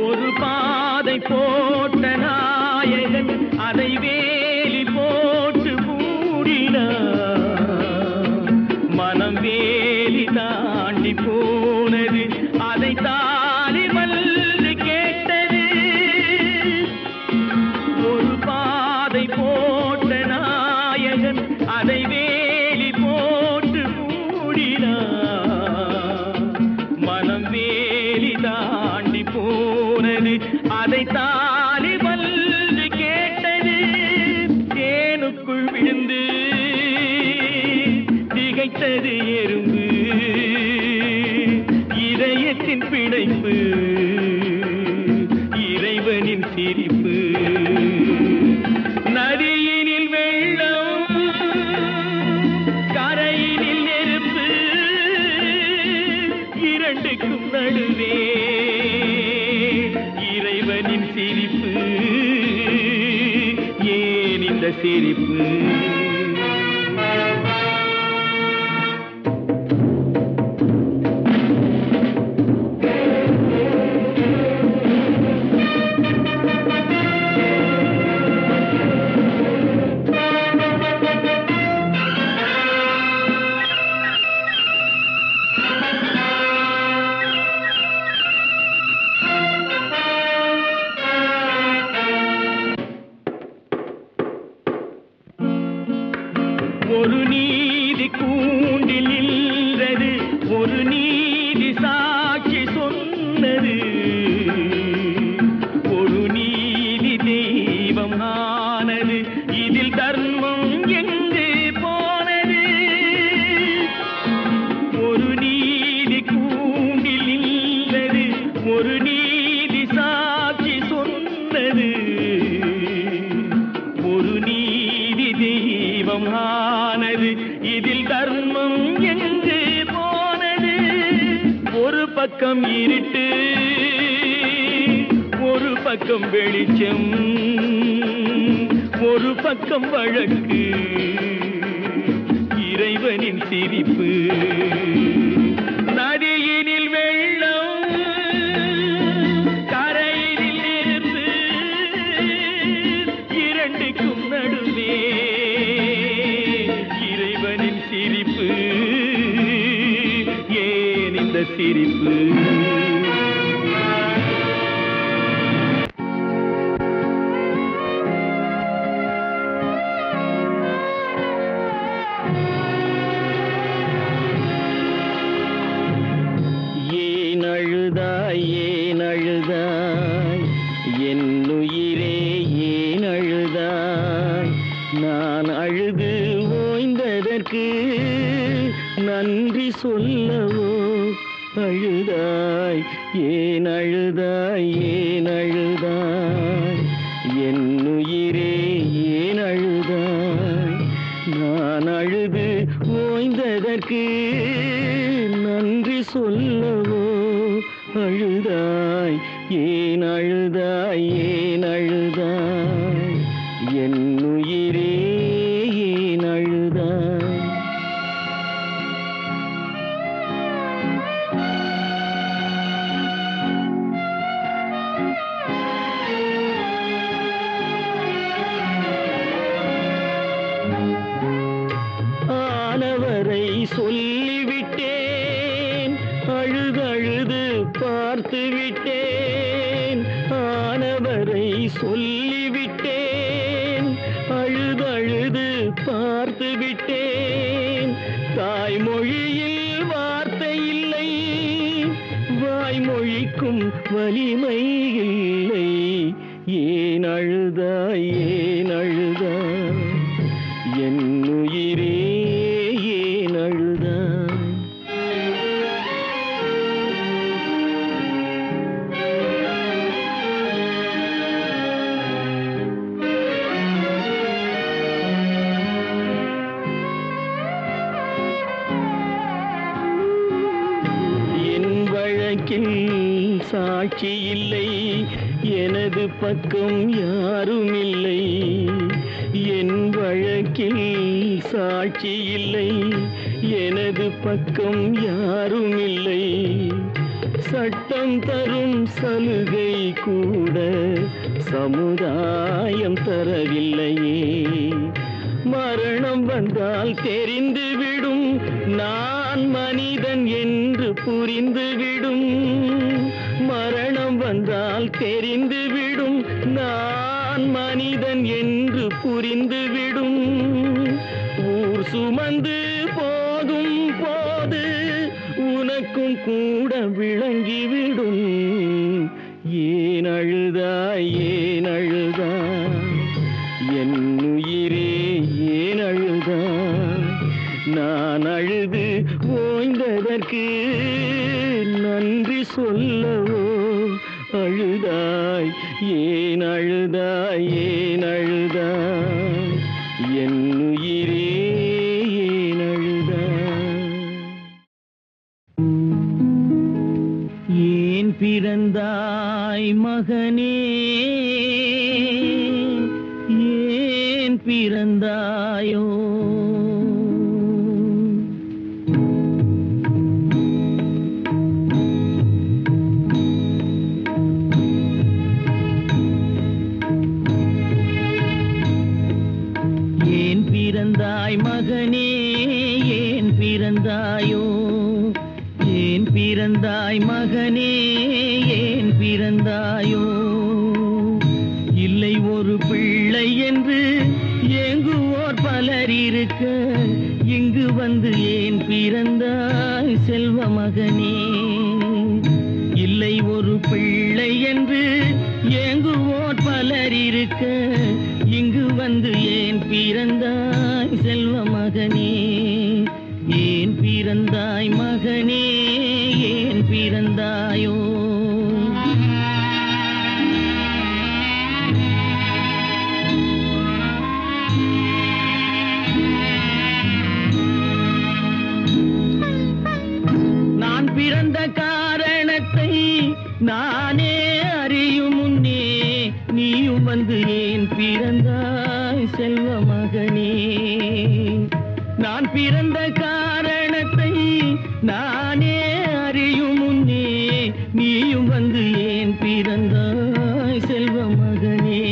ஒரு பாதை போட்ட நாயகன் அதை வேலி போட்டு மூடினார். மனம் வேலி தாண்டி போனது, அதை தாலி வந்து கேட்டது. ஒரு பாதை போட்ட நாயகன் அதை வேலி போட்டு மூடினார். மனம் வேலி தாண்டி போனது, அதை தாலி வந்து கேட்டது. தேனுக்குள் விழுந்து திகைத்தது எறும்பு, இதயத்தின் பிணைப்பு, இறைவனின் சிரிப்பு. நதியினில் வெள்ளம், கரையினில் நெருப்பு, இரண்டுக்கும் நடுவே இறைவனின் சிரிப்பு. ஏன் இந்த சிரிப்பு? பக்கம் இருட்டு ஒரு பக்கம் வெளிச்சம் ஒரு பக்கம் வழக்கு இறைவனின் சிரிப்பு நதியினில் வெள்ளம் கரையினில் நெருப்பு இரண்டுக்கும் நடுவே இறைவனின் சிரிப்பு ஏன் இந்த சிரிப்பு ஏன் அழுதாய் என்னுயிரே ஏன் அழுதாய் நான் அழுது ஓய்ந்ததற்கு நன்றி சொல்லவோ அழுதாய் ஏன் அழுதாய் என்னுயிரே ஏன் அழுதாய் நான் அழுது ஓய்ந்ததற்கு நன்றி சொல்லவோ அழுதாய் ஏன் அழுதாய் என்னுயிரே ஏன் அழுதாய் ஆனவரை சொல்லிவிட்டேன் அழுதழுது பார்த்து விட்டேன் ஆனவரை சொல்லிவிட்டேன் அழுதழுது பார்த்து விட்டேன் தாய்மொழியில் வார்த்தை இல்லை வாய்மொழிக்கும் வலிமை இல்லை ஏன் அழுதாய் என்னுயிரே ஏன் அழுதாய் என் வழக்கில் சாட்சி இல்லை எனது பக்கம் யாரும் இல்லை என் வழக்கில் சாட்சி இல்லை எனது பக்கம் யாரும் இல்லை சட்டம் தரும் சலுகை கூட சமுதாயம் தரவில்லையே மரணம் வந்தால் தெரிந்துவிடும் நான் மனிதன் என்று புரிந்துவிடும் மரணம் வந்தால் தெரிந்துவிடும் நான் மனிதன் என்று புரிந்துவிடும் ஊர் சுமந்து போகும் போது உனக்கும் கூட விளங்கிவிடும் ஏன் அழுதாய் என்னுயிரே ஏன் அழுதாய் நான் அழுது ஓய்ந்ததற்கு நன்றி சொல்லவோ அழுதாய் ஏன் அழுதாய் என்னுயிரே ஏன் அழுதாய் ஏன் பிறந்தாய் மகனே ஏன் பிறந்தாயோ ஏன் பிறந்தாய் மகனே ஏன் பிறந்தாயோ ஏன் பிறந்தாய் மகனே ஏன் பிறந்தாயோ இல்லை ஒரு பிள்ளை என்று ஏங்குவோர் பலர் இருக்க இங்கு வந்து ஏன் பிறந்தாய் செல்வ மகனே இல்லை ஒரு பிள்ளை என்று ஏங்குவோர் பலர் இருக்க இங்கு வந்து ஏன் பிறந்தாய் செல்வ மகனே ஏன் பிறந்தாய் மகனே ஏன் பிறந்தாயோ நான் பிறந்த காரணத்தை நானே அறியும் முன்னே நீயும் வந்து ஏன் பிறந்தாய் செல்வ மகனே. நான் பிறந்த காரணத்தை நானே அறியும் முன்னே நீயும் வந்து ஏன் பிறந்தாய் செல்வ மகனே.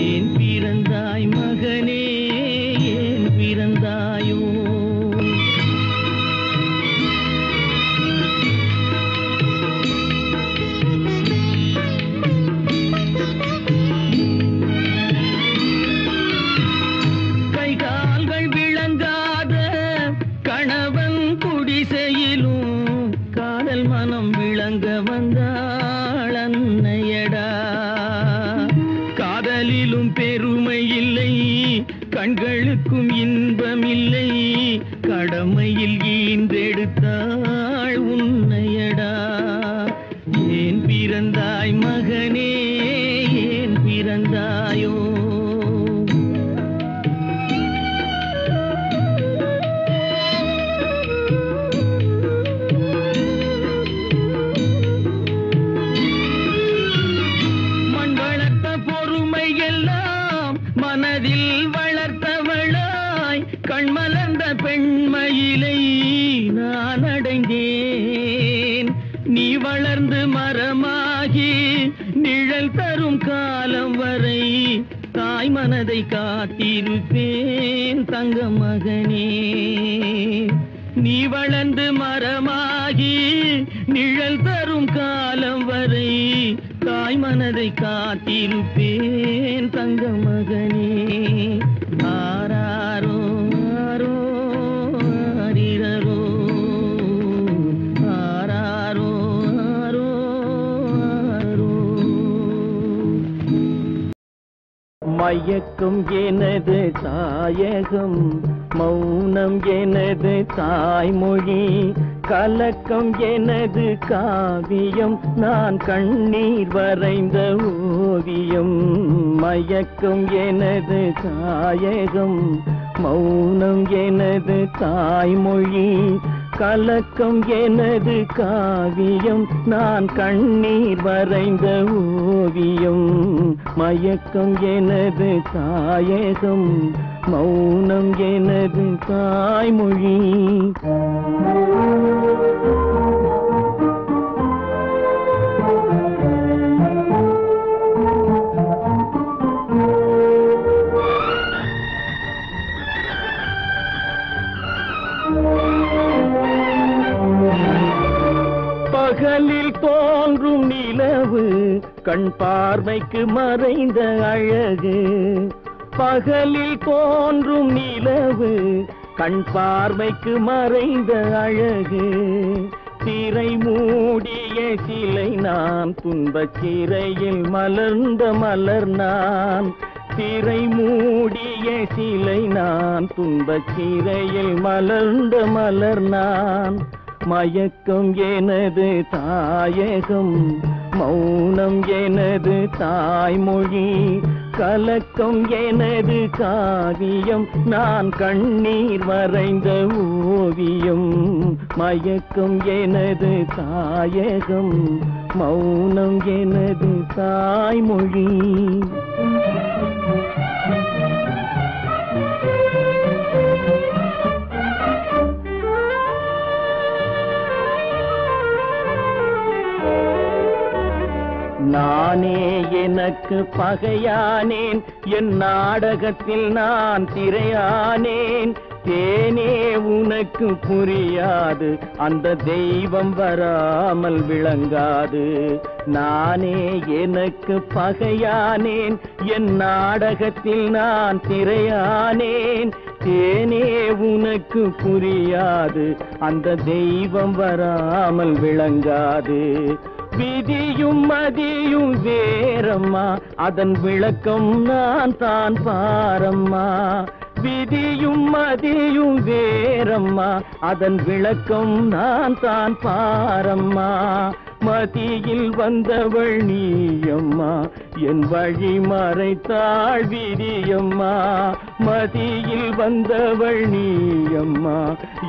ஏன் பிறந்தாய் மகனே, ஏன் பிறந்தாயோ? கைகால்கள் விளங்காத கணவன் குடிசையிலும் காதல் மனம் விளங்க வந்தாள் அன்னையடா. காதலிலும் பெருமை இல்லை, கண்களுக்கும் இன்பம் இல்லை, கடமையில் ஈன்றெடுத்தாள் உன்னையடா. ஏன் பிறந்தாய் மகனே, ஏன் பிறந்தாயோ? மனதில் வளர்த்தவளாய் கண்மலர்ந்த பெண்மயிலை நான் அடைந்தேன். நீ வளர்ந்து மரமாகி நிழல் தரும் காலம் வரை தாய் மனதை காத்திருப்பேன் தங்க மகனே. நீ வளர்ந்து மரமாகி நிழல் தரும் காலம் வரை தாய் மனதை காத்திருப்பேன் தங்க மகனே. ஆராரோ ஆரோ ஆரிரரோ, ஆராரோ ஆரோ ஆரோ. மயக்கம் எனது தாயகம், மௌனம் எனது தாய்மொழி, கலக்கம் எனது காவியம், நான் கண்ணீர் வரைந்த ஓவியம். மயக்கம் எனது தாயகம், மௌனம் எனது தாய்மொழி, கலக்கம் எனது காவியம், நான் கண்ணீர் வரைந்த ஓவியம். மயக்கம் எனது தாயகம், மௌனம் எனது தாய்மொழி. பகலில் தோன்றும் நிலவு கண் பார்வைக்கு மறைந்த அழகு. பகலில் தோன்றும் நிலவு கண் பார்வைக்கு மறைந்த அழகு. திரை மூடிய சிலை நான், துன்பச் சிறையில் மலர்ந்த மலர் நான். திரை மூடிய சிலை நான், துன்பச் சிறையில் மலர்ந்த மலர் நான். மயக்கம் எனது தாயகம், மௌனம் எனது தாய்மொழி, கலக்கம் எனது காவியம், நான் கண்ணீர் வரைந்த ஓவியம். மயக்கம் எனது தாயகம், மௌனம் எனது தாய்மொழி. நானே எனக்கு பகையானேன், என் நாடகத்தில் நான் திரையானேன். தேனே உனக்கு புரியாது, அந்த தெய்வம் வராமல் விளங்காது. நானே எனக்கு பகையானேன், என் நாடகத்தில் நான் திரையானேன். தேனே உனக்கு புரியாது, அந்த தெய்வம் வராமல் விளங்காது. விதியும் மதியும் வேறம்மா, அதன் விளக்கம் நான் தான் பாரம்மா. விதியும் மதியும் வேறம்மா, அதன் விளக்கம் நான் தான் பாரம்மா. மதியில் வந்தவள் நீயம்மா, என் வழி மறைத்தாள் விதியம்மா. மதியில் வந்தவள் நீயம்மா,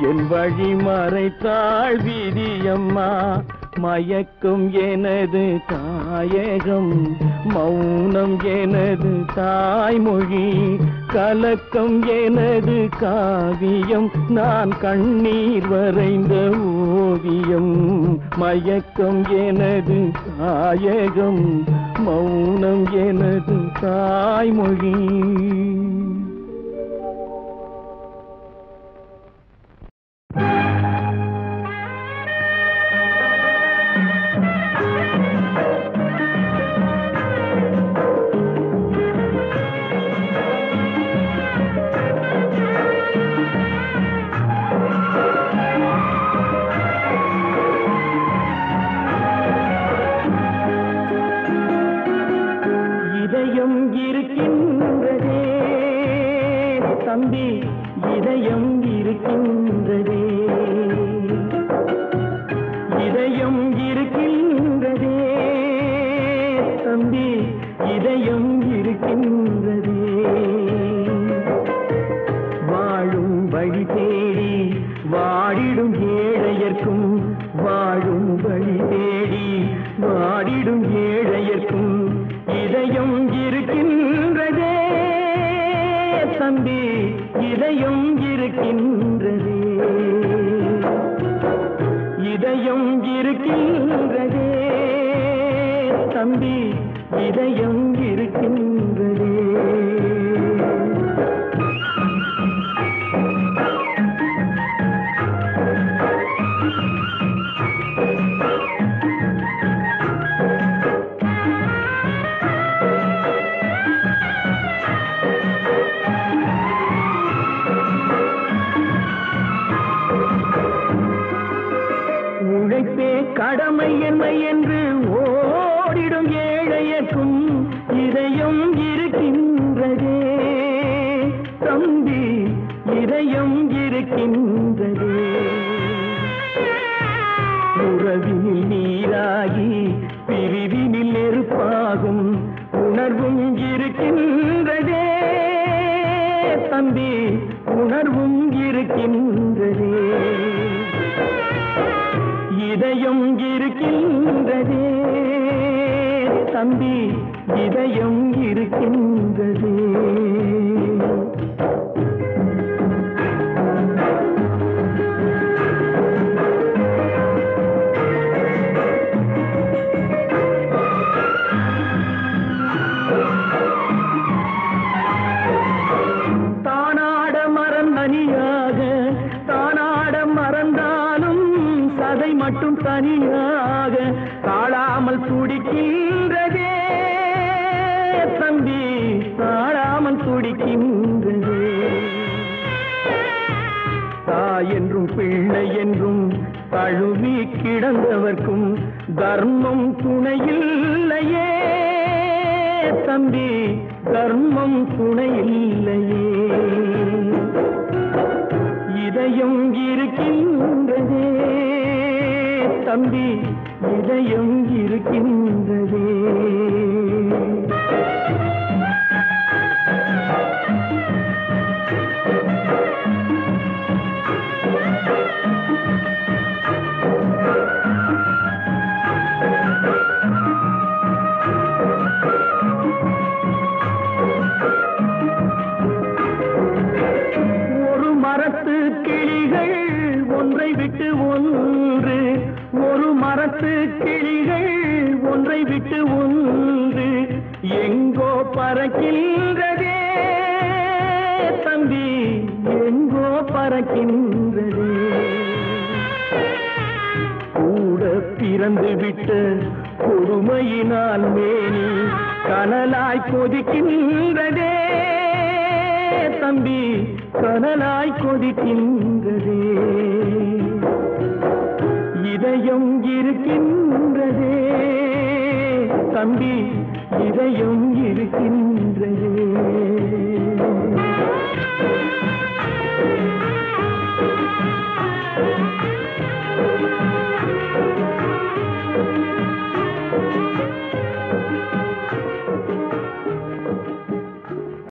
என் வழி மறைத்தாள் விதியம்மா. மயக்கம் எனது தாயகம், மௌனம் எனது தாய்மொழி, கலக்கம் எனது காவியம், நான் கண்ணீர் வரைந்த ஓவியம். மயக்கம் எனது தாயகம், மௌனம் எனது தாய்மொழி. இதயம் இருக்கின்றதே தம்பி, இதயம் இருக்கின்றதே, இதயம் இருக்கின்றதே தம்பி, இதயம் இருக்கின்றதே. வாழும் வழி தேடி வாடிடும் ஏழையர்க்கும், வாழும் வழி தேடி வாடிடும் ஏழையர்க்கும் இதயம் இருக்கின்றதே தம்பி, இதயம் இருக்கின்றதே, இதயம் இருக்கின்றதே தம்பி, இதயம் இருக்கின்றதே. உழைப்பே கடமை என்ன என்று ஓடிடும் ஏழையர்க்கும் இதயம் இருக்கின்றதே தம்பி, இதயம் இருக்கின்றதே. உறவினில் நீராகி பிரிவினில் நெருப்பாகும் உணர்வும் இருக்கின்றதே தம்பி, உணர்வும் இருக்கின்றதே. இதயம் இருக்கின்றதே தம்பி, இதயம் இருக்கின்றதே. தானாட மறந்தனியாக, தானாட மறந்தாலும் சதை மட்டும் தனியாக தாழாமல் துடிக்கின்றதே தம்பி, தாழாமல் துடிக்கின்றதே. தாய் என்றும் பிள்ளை என்றும் தழுவி கிடந்தவர்க்கும் தர்மம் துணையில்லையே தம்பி, தர்மம் துணையில்லையே. இதயம் இருக்கின்றதே தம்பி, இதயம் இருக்கின்றதே. ஒரு மரத்து கிளிகள் ஒன்றை விட்டு ஒன்று, ஒரு மரத்து கிளிகள் ஒன்றை விட்டு ஒன்று எங்கோ பறக்கின்றதே தம்பி, எங்கோ பறக்கின்றதே. கூட பிறந்து விட்ட கொடுமையினால் மேனி கனலாய் கொதிக்கின்றதே தம்பி, கனலாய் கொதிக்கின்றதே. இதயம் இருக்கின்றதே தம்பி, இதயம் இருக்கின்றதே.